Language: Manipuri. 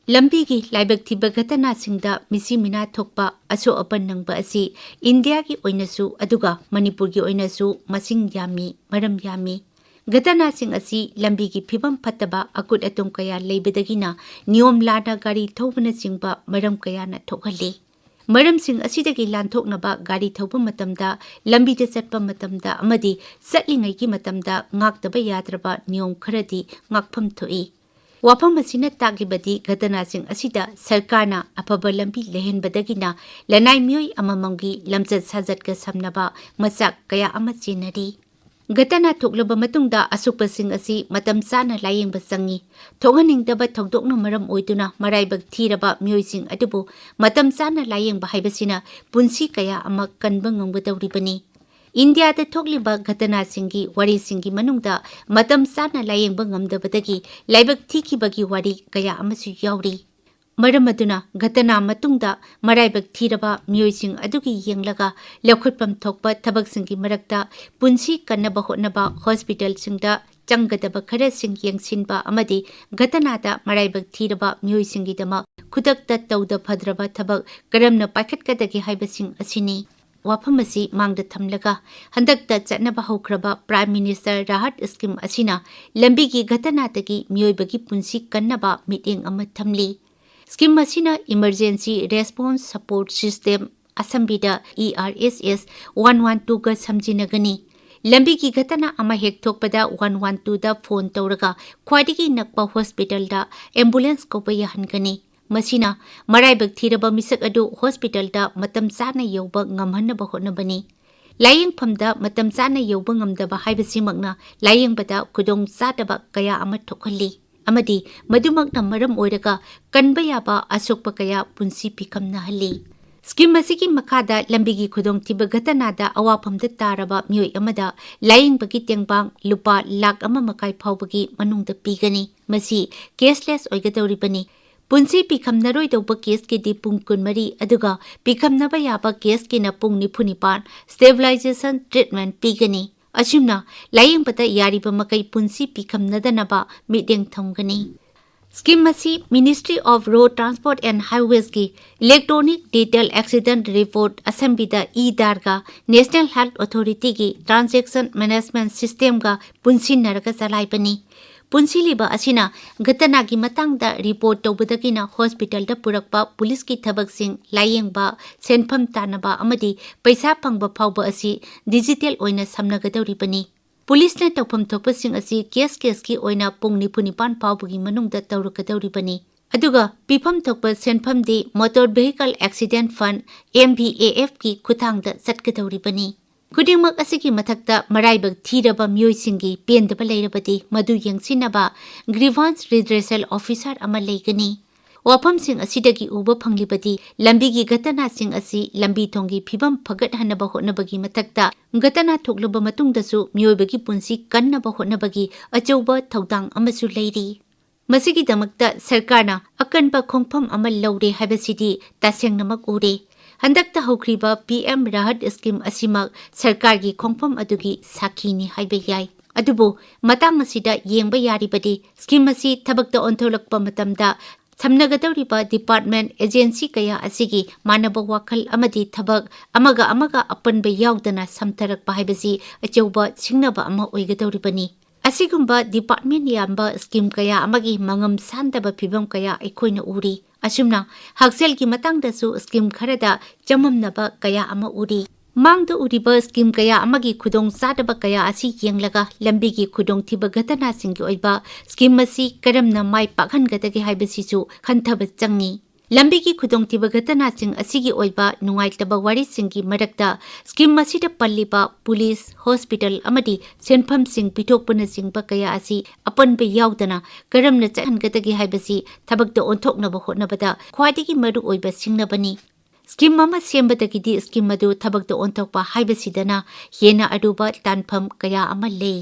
ꯂꯝꯕꯤꯒꯤ ꯂꯥꯏꯕꯛ ꯊꯤꯕ ꯘꯇꯅꯥꯁꯤꯡꯗ ꯃꯤꯁꯤ ꯃꯤꯅꯥ ꯊꯣꯛꯄ ꯑꯁꯣꯛ ꯑꯄꯟ ꯅꯪꯕ ꯑꯁꯤ ꯏꯟꯗꯤꯌꯥꯒꯤ ꯑꯣꯏꯅꯁꯨ ꯑꯗꯨꯒ ꯃꯅꯤꯄꯨꯔꯒꯤ ꯑꯣꯏꯅꯁꯨ ꯃꯁꯤꯡ ꯌꯥꯝꯃꯤ, ꯃꯔꯝ ꯌꯥꯝꯃꯤ꯫ ꯘꯇꯅꯥꯁꯤꯡ ꯑꯁꯤ ꯂꯝꯕꯤꯒꯤ ꯐꯤꯕꯝ ꯐꯠꯇꯕ ꯑꯀꯨꯠ ꯑꯇꯣꯡ ꯀꯌꯥ ꯂꯩꯕꯗꯒꯤꯅ ꯅꯤꯌꯣꯝ ꯂꯥꯟꯅ ꯒꯥꯔꯤ ꯊꯧꯕꯅꯆꯤꯡꯕ ꯃꯔꯝ ꯀꯌꯥꯅ ꯊꯣꯛꯍꯜꯂꯤ꯫ ꯃꯔꯝꯁꯤꯡ ꯑꯁꯤꯗꯒꯤ ꯂꯥꯟꯊꯣꯛꯅꯕ ꯒꯥꯔꯤ ꯊꯧꯕ ꯃꯇꯝꯗ, ꯂꯝꯕꯤꯗ ꯆꯠꯄ ꯃꯇꯝꯗ ꯑꯃꯗꯤ ꯆꯠꯂꯤꯉꯩꯒꯤ ꯃꯇꯝꯗ ꯉꯥꯛꯇꯕ ꯌꯥꯗ꯭ꯔꯕ ꯅꯤꯌꯣꯝ ꯈꯔꯗꯤ ꯉꯥꯛꯐꯝ ꯊꯣꯛꯏ꯫ ꯋꯥꯐꯝ ꯑꯁꯤꯅ ꯇꯥꯛꯂꯤꯕꯗꯤ ꯘꯇꯅꯥꯁꯤꯡ ꯑꯁꯤꯗ ꯁꯔꯀꯥꯔꯅ ꯑꯐꯕ ꯂꯝꯕꯤ ꯂꯩꯍꯟꯕꯗꯒꯤꯅ ꯂꯅꯥꯏ ꯃꯤꯑꯣꯏ ꯑꯃꯃꯝꯒꯤ ꯂꯝꯆꯠ ꯁꯥꯖꯠꯀ ꯁꯝꯅꯕ ꯃꯆꯥꯛ ꯀꯌꯥ ꯑꯃ ꯆꯦꯟꯅꯔꯤ꯫ ꯘꯇꯅꯥ ꯊꯣꯛꯂꯕ ꯃꯇꯨꯡꯗ ꯑꯁꯣꯛꯄꯁꯤꯡ ꯑꯁꯤ ꯃꯇꯝ ꯆꯥꯅ ꯂꯥꯌꯦꯡꯕ ꯆꯪꯏ꯫ ꯊꯣꯛꯍꯟꯅꯤꯡꯗꯕ ꯊꯧꯗꯣꯛꯅ ꯃꯔꯝ ꯑꯣꯏꯗꯨꯅ ꯃꯔꯥꯏꯕꯛ ꯊꯤꯔꯕ ꯃꯤꯑꯣꯏꯁꯤꯡ ꯑꯗꯨꯕꯨ ꯃꯇꯝ ꯆꯥꯅ ꯂꯥꯌꯦꯡꯕ ꯍꯥꯏꯕꯁꯤꯅ ꯄꯨꯟꯁꯤ ꯀꯌꯥ ꯑꯃ ꯀꯟꯕ ꯉꯝꯒꯗꯧꯔꯤꯕꯅꯤ꯫ ꯏꯟꯗꯤꯌꯥꯗ ꯊꯣꯛꯂꯤꯕ ꯘꯇꯅꯥꯁꯤꯡꯒꯤ ꯋꯥꯔꯤꯁꯤꯡꯒꯤ ꯃꯅꯨꯡꯗ ꯃꯇꯝ ꯆꯥꯅ ꯂꯥꯌꯦꯡꯕ ꯉꯝꯗꯕꯗꯒꯤ ꯂꯥꯏꯕꯛ ꯊꯤꯈꯤꯕꯒꯤ ꯋꯥꯔꯤ ꯀꯌꯥ ꯑꯃꯁꯨ ꯌꯥꯎꯔꯤ꯫ ꯃꯔꯝ ꯑꯗꯨꯅ ꯘꯇꯅꯥ ꯃꯇꯨꯡꯗ ꯃꯔꯥꯏꯕꯛ ꯊꯤꯔꯕ ꯃꯤꯑꯣꯏꯁꯤꯡ ꯑꯗꯨꯒꯤ ꯌꯦꯡꯂꯒ ꯂꯧꯈꯠꯐꯝ ꯊꯣꯛꯄ ꯊꯕꯛꯁꯤꯡꯒꯤ ꯃꯔꯛꯇ ꯄꯨꯟꯁꯤ ꯀꯟꯅꯕ ꯍꯣꯠꯅꯕ ꯍꯣꯁꯄꯤꯇꯥꯜꯁꯤꯡꯗ ꯆꯪꯒꯗꯕ ꯈꯔꯁꯤꯡ ꯌꯦꯡꯁꯤꯟꯕ ꯑꯃꯗꯤ ꯘꯇꯅꯥꯗ ꯃꯔꯥꯏꯕꯛ ꯊꯤꯔꯕ ꯃꯤꯑꯣꯏꯁꯤꯡꯒꯤꯗꯃꯛ ꯈꯨꯗꯛꯇ ꯇꯧꯗ ꯐꯗ꯭ꯔꯕ ꯊꯕꯛ ꯀꯔꯝꯅ ꯄꯥꯏꯈꯠꯀꯗꯒꯦ ꯍꯥꯏꯕꯁꯤꯡ ꯑꯁꯤꯅꯤ꯫ ꯋꯥꯐꯝ ꯑꯁꯤ ꯃꯥꯡꯗ ꯊꯝꯂꯒ ꯍꯟꯗꯛꯇ ꯆꯠꯅꯕ ꯍꯧꯈ꯭ꯔꯕ ꯄ꯭ꯔꯥꯏꯝ ꯃꯤꯅꯤꯁꯇꯔ ꯔꯥꯍꯠ ꯁ꯭ꯀꯤꯝ ꯑꯁꯤꯅ ꯂꯝꯕꯤꯒꯤ ꯘꯇꯅꯥꯗꯒꯤ ꯃꯤꯑꯣꯏꯕꯒꯤ ꯄꯨꯟꯁꯤ ꯀꯟꯅꯕ ꯃꯤꯠꯌꯦꯡ ꯑꯃ ꯊꯝꯂꯤ꯫ ꯁ꯭ꯀꯤꯝ ꯑꯁꯤꯅ ꯏꯃꯔꯖꯦꯟꯁꯤ ꯔꯦꯁꯄꯣꯟꯁ ꯁꯄꯣꯔꯠ ꯁꯤꯁꯇꯦꯝ ꯑꯁꯝꯕꯤꯗ ERSS 112ꯒ ꯁꯝꯖꯤꯟꯅꯒꯅꯤ꯫ ꯂꯝꯕꯤꯒꯤ ꯘꯇꯅꯥ ꯑꯃ ꯍꯦꯛ ꯊꯣꯛꯄꯗ 112ꯗ ꯐꯣꯟ ꯇꯧꯔꯒ ꯈ꯭ꯋꯥꯏꯗꯒꯤ ꯅꯛꯄ ꯍꯣꯁꯄꯤꯇꯥꯜꯗ ꯑꯦꯝꯕꯨꯂꯦꯟꯁ ꯀꯧꯕ ꯌꯥꯍꯟꯒꯅꯤ꯫ ꯃꯁꯤꯅ ꯃꯔꯥꯏꯕꯛ ꯊꯤꯔꯕ ꯃꯤꯁꯛ ꯑꯗꯨ ꯍꯣꯁꯄꯤꯇꯥꯜꯗ ꯃꯇꯝ ꯆꯥꯅ ꯌꯧꯕ ꯉꯝꯍꯟꯅꯕ ꯍꯣꯠꯅꯕꯅꯤ꯫ ꯂꯥꯌꯦꯡꯐꯝꯗ ꯃꯇꯝ ꯆꯥꯅ ꯌꯧꯕ ꯉꯝꯗꯕ ꯍꯥꯏꯕꯁꯤꯃꯛꯅ ꯂꯥꯌꯦꯡꯕꯗ ꯈꯨꯗꯣꯡꯆꯥꯗꯕ ꯀꯌꯥ ꯑꯃ ꯊꯣꯛꯍꯜꯂꯤ ꯑꯃꯗꯤ ꯃꯗꯨꯃꯛꯅ ꯃꯔꯝ ꯑꯣꯏꯔꯒ ꯀꯟꯕ ꯌꯥꯕ ꯑꯁꯣꯛꯄ ꯀꯌꯥ ꯄꯨꯟꯁꯤ ꯄꯤꯈꯝꯅꯍꯜꯂꯤ꯫ ꯁ꯭ꯀꯤꯝ ꯑꯁꯤꯒꯤ ꯃꯈꯥꯗ ꯂꯝꯕꯤꯒꯤ ꯈꯨꯗꯣꯡꯊꯤꯕ ꯘꯇꯅꯥꯗ ꯑꯋꯥꯐꯝꯗ ꯇꯥꯔꯕ ꯃꯤꯑꯣꯏ ꯑꯃꯗ ꯂꯥꯌꯦꯡꯕꯒꯤ ꯇꯦꯡꯕꯥꯡ ꯂꯨꯄꯥ 1.5 ꯐꯥꯎꯕꯒꯤ ꯃꯅꯨꯡꯗ ꯄꯤꯒꯅꯤ꯫ ꯃꯁꯤ ꯀꯦꯁꯂꯦꯁ ꯑꯣꯏꯒꯗꯧꯔꯤꯕꯅꯤ꯫ ꯄꯨꯟꯁꯤ ꯄꯤꯈꯝꯅꯔꯣꯏꯗꯧꯕ ꯀꯦꯁꯀꯤꯗꯤ ꯄꯨꯡ 24 ꯑꯗꯨꯒ ꯄꯤꯈꯝꯅꯕ ꯌꯥꯕ ꯀꯦꯁꯀꯤꯅ ꯄꯨꯡ 94 ꯁ꯭ꯇꯦꯕꯤꯂꯥꯏꯖꯦꯁꯟ ꯇ꯭ꯔꯤꯠꯃꯦꯟꯠ ꯄꯤꯒꯅꯤ꯫ ꯑꯁꯨꯝꯅ ꯂꯥꯌꯦꯡꯕꯗ ꯌꯥꯔꯤꯕ ꯃꯈꯩ ꯄꯨꯟꯁꯤ ꯄꯤꯈꯝꯅꯗꯅꯕ ꯃꯤꯠꯌꯦꯡ ꯊꯝꯒꯅꯤ꯫ ꯁ꯭ꯀꯤꯝ ꯑꯁꯤ ministry of road transport and ꯍꯥꯏꯋꯦꯖꯒꯤ ꯏꯂꯦꯛꯇ꯭ꯔꯣꯅꯤꯛ ꯗꯤꯖꯤꯇꯦꯜ ꯑꯦꯛꯁꯤꯗꯦꯟꯠ ꯔꯤꯄꯣꯔꯠ ꯑꯁꯝꯕꯤꯗ ꯏꯗꯥꯔꯒ ꯅꯦꯁꯅꯦꯜ ꯍꯦꯜꯊ ꯑꯣꯊꯣꯔꯤꯇꯤꯒꯤ ꯇ꯭ꯔꯥꯟꯖꯦꯛꯁꯟ ꯃꯦꯅꯦꯖꯃꯦꯟꯠ ꯁꯤꯁꯇꯦꯝꯒ ꯄꯨꯟꯁꯤꯟꯅꯔꯒ ꯆꯂꯥꯏꯕꯅꯤ꯫ ꯄꯨꯟꯁꯤꯜꯂꯤꯕ ꯑꯁꯤꯅ ꯘꯇꯅꯥꯒꯤ ꯃꯇꯥꯡꯗ ꯔꯤꯄꯣꯔꯠ ꯇꯧꯕꯗꯒꯤꯅ ꯍꯣꯁꯄꯤꯇꯥꯜꯗ ꯄꯨꯔꯛꯄ ꯄꯨꯂꯤꯁꯀꯤ ꯊꯕꯛꯁꯤꯡ, ꯂꯥꯌꯦꯡꯕ, ꯁꯦꯟꯐꯝ ꯇꯥꯟꯅꯕ ꯑꯃꯗꯤ ꯄꯩꯁꯥ ꯐꯪꯕ ꯐꯥꯎꯕ ꯑꯁꯤ ꯗꯤꯖꯤꯇꯦꯜ ꯑꯣꯏꯅ ꯁꯝꯅꯒꯗꯧꯔꯤꯕꯅꯤ꯫ ꯄꯨꯂꯤꯁꯅ ꯇꯧꯐꯝ ꯊꯣꯛꯄꯁꯤꯡ ꯑꯁꯤ ꯀꯦꯁꯀꯤ ꯑꯣꯏꯅ ꯄꯨꯡ 94 ꯐꯥꯎꯕꯒꯤ ꯃꯅꯨꯡꯗ ꯇꯧꯔꯛꯀꯗꯧꯔꯤꯕꯅꯤ꯫ ꯑꯗꯨꯒ ꯄꯤꯐꯝ ꯊꯣꯛꯄ ꯁꯦꯟꯐꯝꯗꯤ ꯃꯣꯇꯣꯔ ꯚꯦꯍꯤꯀꯜ ꯑꯦꯛꯁꯤꯗꯦꯟꯠ ꯐꯟꯗ MVAFꯀꯤ ꯈꯨꯠꯊꯥꯡꯗ ꯆꯠꯀꯗꯧꯔꯤꯕꯅꯤ꯫ ꯈꯨꯗꯤꯡꯃꯛ ꯑꯁꯤꯒꯤ ꯃꯊꯛꯇ ꯃꯔꯥꯏꯕꯛ ꯊꯤꯔꯕ ꯃꯤꯑꯣꯏꯁꯤꯡꯒꯤ ꯄꯦꯟꯗꯕ ꯂꯩꯔꯕꯗꯤ ꯃꯗꯨ ꯌꯦꯡꯁꯤꯟꯅꯕ ꯒ꯭ꯔꯤꯚꯥꯟꯁ ꯔꯤꯗ꯭ꯔꯦꯁꯦꯜ ꯑꯣꯐꯤꯁꯥꯔ ꯑꯃ ꯂꯩꯒꯅꯤ꯫ ꯋꯥꯐꯝꯁꯤꯡ ꯑꯁꯤꯗꯒꯤ ꯎꯕ ꯐꯪꯂꯤꯕꯗꯤ ꯂꯝꯕꯤꯒꯤ ꯘꯇꯅꯥꯁꯤꯡ ꯑꯁꯤ ꯂꯝꯕꯤ ꯊꯣꯡꯒꯤ ꯐꯤꯕꯝ ꯐꯒꯠꯍꯟꯅꯕ ꯍꯣꯠꯅꯕꯒꯤ ꯃꯊꯛꯇ ꯘꯇꯅꯥ ꯊꯣꯛꯂꯕ ꯃꯇꯨꯡꯗꯁꯨ ꯃꯤꯑꯣꯏꯕꯒꯤ ꯄꯨꯟꯁꯤ ꯀꯟꯅꯕ ꯍꯣꯠꯅꯕꯒꯤ ꯑꯆꯧꯕ ꯊꯧꯗꯥꯡ ꯑꯃꯁꯨ ꯂꯩꯔꯤ꯫ ꯃꯁꯤꯒꯤꯗꯃꯛꯇ ꯁꯔꯀꯥꯔꯅ ꯑꯀꯟꯕ ꯈꯣꯡꯐꯝ ꯑꯃ ꯂꯧꯔꯦ ꯍꯥꯏꯕꯁꯤꯗꯤ ꯇꯁꯦꯡꯅꯃꯛ ꯎꯔꯦ꯫ ꯍꯟꯗꯛꯇ ꯍꯧꯈ꯭ꯔꯤꯕ PM ꯔꯥꯍꯠ ꯁ꯭ꯀꯤꯝ ꯑꯁꯤꯃꯛ ꯁꯔꯀꯥꯔꯒꯤ ꯈꯣꯡꯐꯝ ꯑꯗꯨꯒꯤ ꯁꯥꯈꯤꯅꯤ ꯍꯥꯏꯕ ꯌꯥꯏ꯫ ꯑꯗꯨꯕꯨ ꯃꯇꯥꯡ ꯑꯁꯤꯗ ꯌꯦꯡꯕ ꯌꯥꯔꯤꯕꯗꯤ ꯁ꯭ꯀꯤꯝ ꯑꯁꯤ ꯊꯕꯛꯇ ꯑꯣꯟꯊꯣꯛꯂꯛꯄ ꯃꯇꯝꯗ ꯁꯝꯅꯒꯗꯧꯔꯤꯕ ꯗꯤꯄꯥꯔꯠꯃꯦꯟꯠ ꯑꯦꯖꯦꯟꯁꯤ ꯀꯌꯥ ꯑꯁꯤꯒꯤ ꯃꯥꯟꯅꯕ ꯋꯥꯈꯜ ꯑꯃꯗꯤ ꯊꯕꯛ ꯑꯃꯒ ꯑꯄꯟꯕ ꯌꯥꯎꯗꯅ ꯁꯝꯊꯔꯛꯄ ꯍꯥꯏꯕꯁꯤ ꯑꯆꯧꯕ ꯁꯤꯡꯅꯕ ꯑꯃ ꯑꯣꯏꯒꯗꯧꯔꯤꯕꯅꯤ꯫ ꯑꯁꯤꯒꯨꯝꯕ ꯗꯤꯄꯥꯔꯠꯃꯦꯟꯠ ꯌꯥꯝꯕ ꯁ꯭ꯀꯤꯝ ꯀꯌꯥ ꯑꯃꯒꯤ ꯃꯉꯝ ꯁꯥꯟꯗꯕ ꯐꯤꯚꯝ ꯀꯌꯥ ꯑꯩꯈꯣꯏꯅ ꯎꯔꯤ꯫ ꯑꯁꯨꯝꯅ ꯍꯛꯁꯦꯜꯒꯤ ꯃꯇꯥꯡꯗꯁꯨ ꯁ꯭ꯀꯤꯝ ꯈꯔꯗ ꯆꯃꯝꯅꯕ ꯀꯌꯥ ꯑꯃ ꯎꯔꯤ꯫ ꯃꯥꯡꯗ ꯎꯔꯤꯕ ꯁ꯭ꯀꯤꯝ ꯀꯌꯥ ꯑꯃꯒꯤ ꯈꯨꯗꯣꯡꯆꯥꯗꯕ ꯀꯌꯥ ꯑꯁꯤ ꯌꯦꯡꯂꯒ ꯂꯝꯕꯤꯒꯤ ꯈꯨꯗꯣꯡꯊꯤꯕ ꯘꯇꯅꯥꯁꯤꯡꯒꯤ ꯑꯣꯏꯕ ꯁ꯭ꯀꯤꯝ ꯑꯁꯤ ꯀꯔꯝꯅ ꯃꯥꯏ ꯄꯥꯛꯍꯟꯒꯗꯒꯦ ꯍꯥꯏꯕꯁꯤꯁꯨ ꯈꯟꯊꯕ ꯆꯪꯏ꯫ ꯂꯝꯕꯤꯒꯤ ꯈꯨꯗꯣꯡꯊꯤꯕ ꯘꯇꯅꯥꯁꯤꯡ ꯑꯁꯤꯒꯤ ꯑꯣꯏꯕ ꯅꯨꯡꯉꯥꯏꯇꯕ ꯋꯥꯔꯤꯁꯤꯡꯒꯤ ꯃꯔꯛꯇ ꯁ꯭ꯀꯤꯝ ꯑꯁꯤꯗ ꯄꯜꯂꯤꯕ ꯄꯨꯂꯤꯁ, ꯍꯣꯁꯄꯤꯇꯥꯜ ꯑꯃꯗꯤ ꯁꯦꯟꯐꯝꯁꯤꯡ ꯄꯤꯊꯣꯛꯄꯅꯆꯤꯡꯕ ꯀꯌꯥ ꯑꯁꯤ ꯑꯄꯟꯕ ꯌꯥꯎꯗꯅ ꯀꯔꯝꯅ ꯆꯠꯍꯟꯒꯗꯒꯦ ꯍꯥꯏꯕꯁꯤ ꯊꯕꯛꯇ ꯑꯣꯟꯊꯣꯛꯅꯕ ꯍꯣꯠꯅꯕꯗ ꯈ꯭ꯋꯥꯏꯗꯒꯤ ꯃꯔꯨꯑꯣꯏꯕ ꯁꯤꯡꯅꯕꯅꯤ꯫ ꯁ꯭ꯀꯤꯝ ꯑꯃ ꯁꯦꯝꯕꯗꯒꯤꯗꯤ ꯁ꯭ꯀꯤꯝ ꯑꯗꯨ ꯊꯕꯛꯇ ꯑꯣꯟꯊꯣꯛꯄ ꯍꯥꯏꯕꯁꯤꯗꯅ ꯍꯦꯟꯅ ꯑꯔꯨꯕ ꯇꯥꯟꯐꯝ ꯀꯌꯥ ꯑꯃ ꯂꯩ꯫